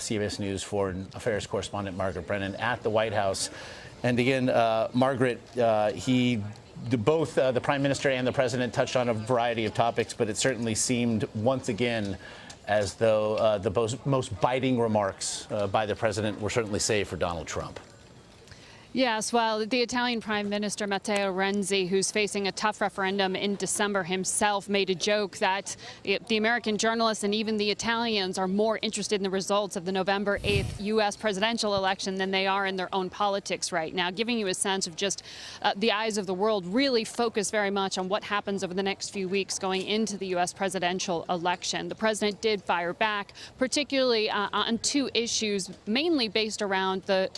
CBS News Foreign Affairs correspondent Margaret Brennan at the White House. And again, Margaret, both the Prime Minister and the President touched on a variety of topics, but it certainly seemed once again as though the most biting remarks by the President were certainly saved for Donald Trump. Yes, well, the Italian Prime Minister Matteo Renzi, who's facing a tough referendum in December himself, made a joke that the American journalists and even the Italians are more interested in the results of the November 8th U.S. presidential election than they are in their own politics right now, giving you a sense of just the eyes of the world really focus very much on what happens over the next few weeks going into the U.S. presidential election. The president did fire back, particularly on two issues, mainly based around the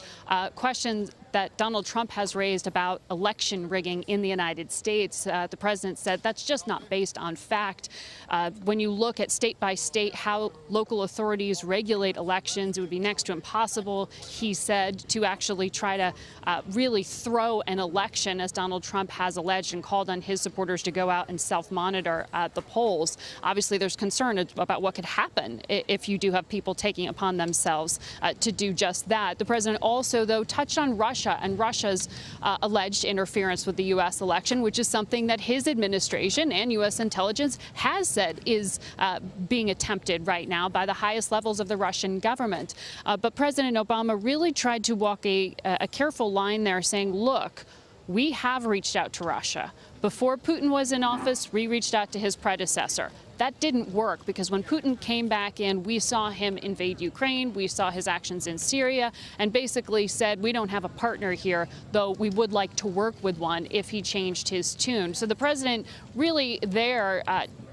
questions that Donald Trump has raised about election rigging in the United States. The president said that's just not based on fact. When you look at state by state how local authorities regulate elections, it would be next to impossible, he said, to actually try to really throw an election, as Donald Trump has alleged, and called on his supporters to go out and self-monitor at the polls. Obviously, there's concern about what could happen if you do have people taking upon themselves to do just that. The president also, though, touched on Russia and Russia's alleged interference with the U.S. election, which is something that his administration and U.S. intelligence has said is being attempted right now by the highest levels of the Russian government. But President Obama really tried to walk a careful line there, saying, look, we have reached out to Russia. Before Putin was in office, we reached out to his predecessor. That didn't work because when Putin came back in, we saw him invade Ukraine, we saw his actions in Syria, and basically said, we don't have a partner here, though we would like to work with one if he changed his tune. So the president really there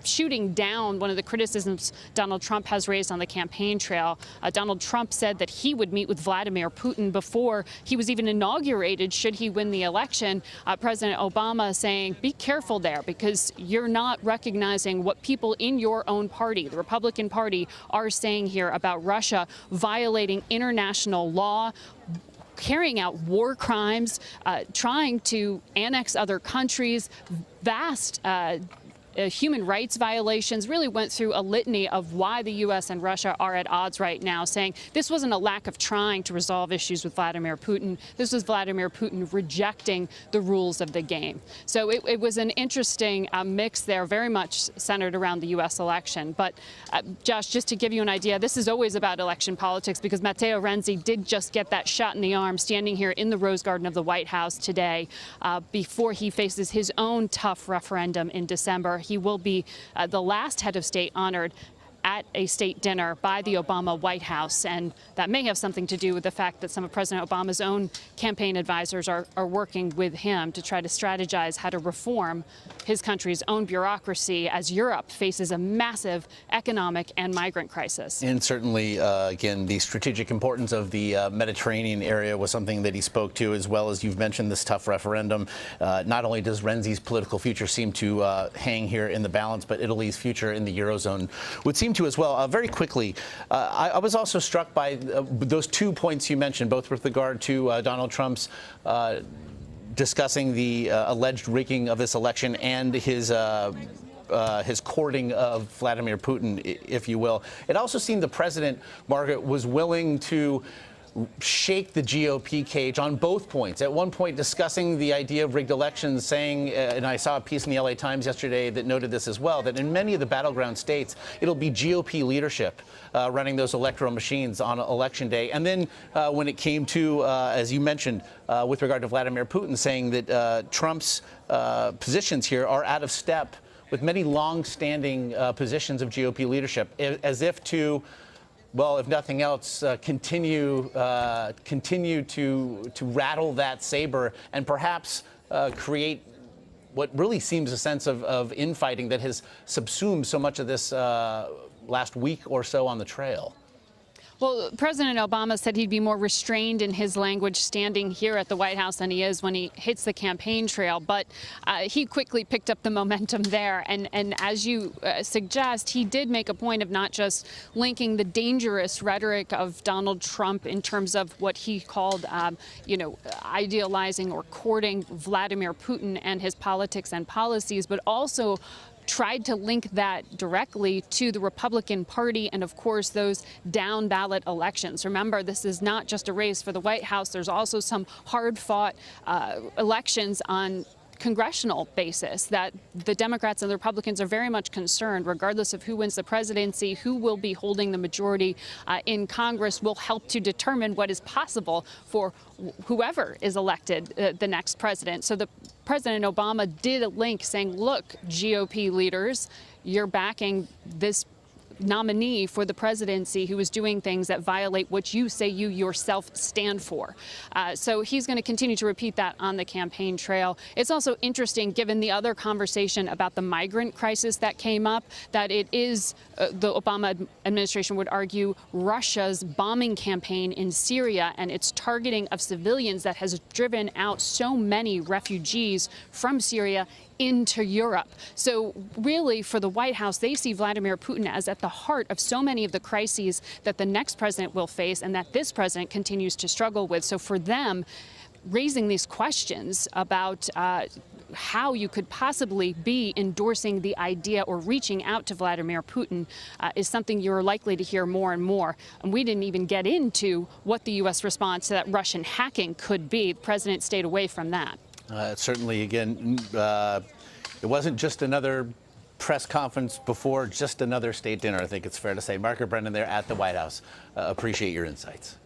shooting down one of the criticisms Donald Trump has raised on the campaign trail. Donald Trump said that he would meet with Vladimir Putin before he was even inaugurated should he win the election. President Obama saying, be careful there because you're not recognizing what people in your own party, the Republican Party, are saying here about Russia violating international law, carrying out war crimes, trying to annex other countries, vast human rights violations, really went through a litany of why the U.S. and Russia are at odds right now, saying this wasn't a lack of trying to resolve issues with Vladimir Putin. This was Vladimir Putin rejecting the rules of the game. So it was an interesting mix there, very much centered around the U.S. election. But, Josh, just to give you an idea, this is always about election politics because Matteo Renzi did just get that shot in the arm standing here in the Rose Garden of the White House today before he faces his own tough referendum in December. He will be the last head of state honored at a state dinner by the Obama White House, and that may have something to do with the fact that some of President Obama's own campaign advisors are working with him to try to strategize how to reform his country's own bureaucracy as Europe faces a massive economic and migrant crisis. And certainly, again, the strategic importance of the Mediterranean area was something that he spoke to, as well as you've mentioned this tough referendum. Not only does Renzi's political future seem to hang here in the balance, but Italy's future in the Eurozone would seem to as well. Very quickly, I was also struck by those 2 points you mentioned, both with regard to Donald Trump's discussing the alleged rigging of this election and his courting of Vladimir Putin, if you will. It also seemed the president, Margaret, was willing to shake the GOP cage on both points. At one point discussing the idea of rigged elections, saying, and I saw a piece in the LA Times yesterday that noted this as well, that in many of the battleground states, it'll be GOP leadership running those electoral machines on election day. And then when it came to, as you mentioned, with regard to Vladimir Putin, saying that Trump's positions here are out of step with many long-standing positions of GOP leadership, as if to, well, if nothing else, continue to rattle that saber and perhaps create what really seems a sense of infighting that has subsumed so much of this last week or so on the trail. Well, President Obama said he'd be more restrained in his language standing here at the White House than he is when he hits the campaign trail. But he quickly picked up the momentum there. And as you suggest, he did make a point of not just linking the dangerous rhetoric of Donald Trump in terms of what he called, idealizing or courting Vladimir Putin and his politics and policies, but also tried to link that directly to the Republican Party and, of course, those down ballot elections. Remember, this is not just a race for the White House. There's also some hard-fought elections on congressional basis that the Democrats and the Republicans are very much concerned, regardless of who wins the presidency, who will be holding the majority in Congress will help to determine what is possible for whoever is elected the next president. So President Obama did a link saying, look, GOP leaders, you're backing this nominee for the presidency who is doing things that violate what you say you yourself stand for. So he's going to continue to repeat that on the campaign trail. It's also interesting, given the other conversation about the migrant crisis that came up, that it is, the Obama administration would argue, Russia's bombing campaign in Syria and its targeting of civilians that has driven out so many refugees from Syria into Europe. So really, for the White House, they see Vladimir Putin as at the heart of so many of the crises that the next president will face and that this president continues to struggle with. So for them, raising these questions about how you could possibly be endorsing the idea or reaching out to Vladimir Putin is something you're likely to hear more and more. And we didn't even get into what the U.S. response to that Russian hacking could be. The president stayed away from that. Certainly, again, it wasn't just another press conference before just another state dinner. I think it's fair to say. Margaret Brennan there at the White House. Appreciate your insights.